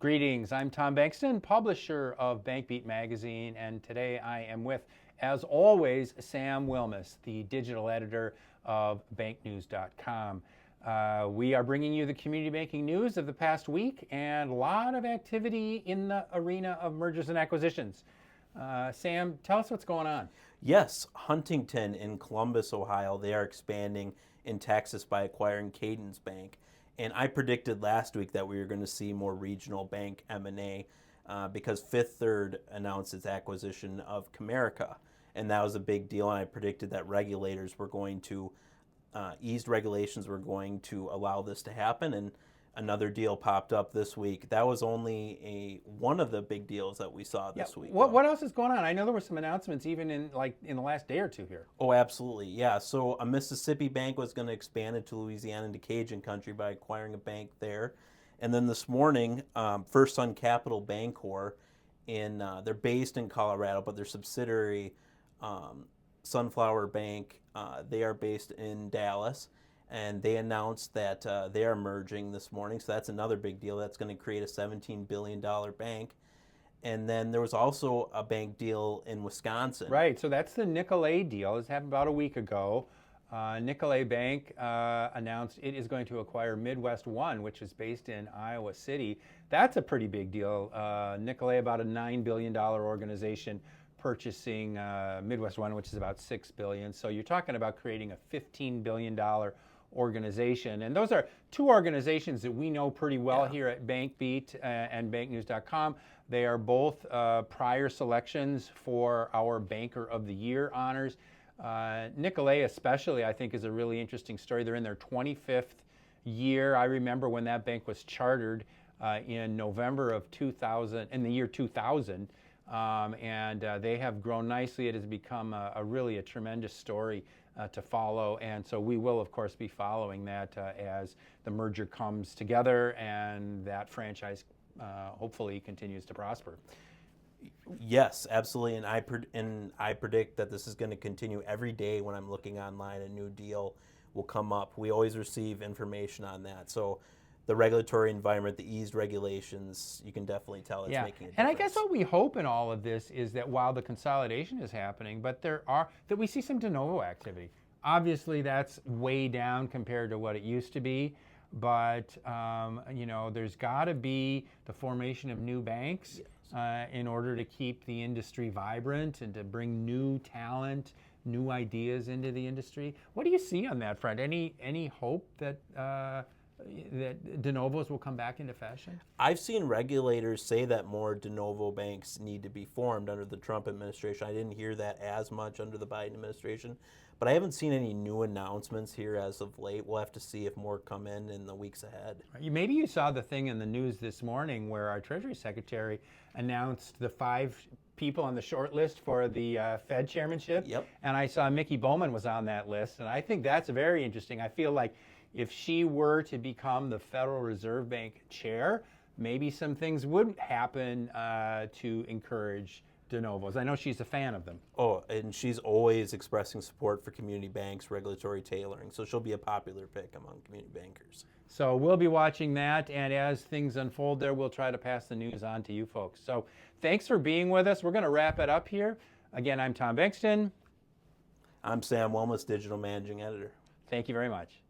Greetings, I'm Tom Bengtson, publisher of BankBeat magazine, and today I am with, as always, Sam Wilmes, the digital editor of banknews.com. We are bringing you the community banking news of the past week and a lot of activity in the arena of mergers and acquisitions. Sam, tell us what's going on. Yes, Huntington in Columbus, Ohio, they are expanding in Texas by acquiring Cadence Bank. And I predicted last week that we were going to see more regional bank M&A because Fifth Third announced its acquisition of Comerica. And that was a big deal. And I predicted that regulators were going to, eased regulations were going to allow this to happen. And another deal popped up this week. That was only one of the big deals that we saw this week. What else is going on? I know there were some announcements even in the last day or two here. Oh, absolutely. Yeah. So a Mississippi bank was going to expand into Louisiana into Cajun country by acquiring a bank there. And then this morning, first Sun Capital Bancorp, they're based in Colorado, but their subsidiary, Sunflower Bank, they are based in Dallas. And they announced that they are merging this morning. So that's another big deal. That's going to create a $17 billion bank. And then there was also a bank deal in Wisconsin. Right. So that's the Nicolet deal. This happened about a week ago. Nicolet Bank announced it is going to acquire MidWestOne, which is based in Iowa City. That's a pretty big deal. Nicolet, about a $9 billion organization, purchasing MidWestOne, which is about $6 billion. So you're talking about creating a $15 billion organization. And those are two organizations that we know pretty well here at BankBeat and banknews.com. They are both prior selections for our Banker of the Year honors. Nicolet especially, I think, is a really interesting story. They're in their 25th year. I remember when that bank was chartered in November of 2000, in the year 2000. And they have grown nicely. It has become really a tremendous story to follow, and so we will, of course, be following that as the merger comes together and that franchise hopefully continues to prosper. Yes, absolutely, and I predict that this is going to continue every day. When I'm looking online, a new deal will come up. We always receive information on that, so the regulatory environment, the eased regulations, you can definitely tell it's making a difference. And I guess what we hope in all of this is that while the consolidation is happening, but that we see some de novo activity. Obviously, that's way down compared to what it used to be, but there's got to be the formation of new banks in order to keep the industry vibrant and to bring new talent, new ideas into the industry. What do you see on that front? Any hope that de novos will come back into fashion? I've seen regulators say that more de novo banks need to be formed under the Trump administration. I didn't hear that as much under the Biden administration, but I haven't seen any new announcements here as of late. We'll have to see if more come in the weeks ahead. Maybe you saw the thing in the news this morning where our Treasury Secretary announced the 5 people on the short list for the Fed chairmanship. Yep. And I saw Mickey Bowman was on that list, and I think that's very interesting. I feel like if she were to become the Federal Reserve Bank chair, maybe some things would happen to encourage de novos. I know she's a fan of them. Oh, and she's always expressing support for community banks, regulatory tailoring, so she'll be a popular pick among community bankers. So we'll be watching that, and as things unfold there, we'll try to pass the news on to you folks. So thanks for being with us. We're going to wrap it up here. Again, I'm Tom Bengtson. I'm Sam Wilmes, Digital Managing Editor. Thank you very much.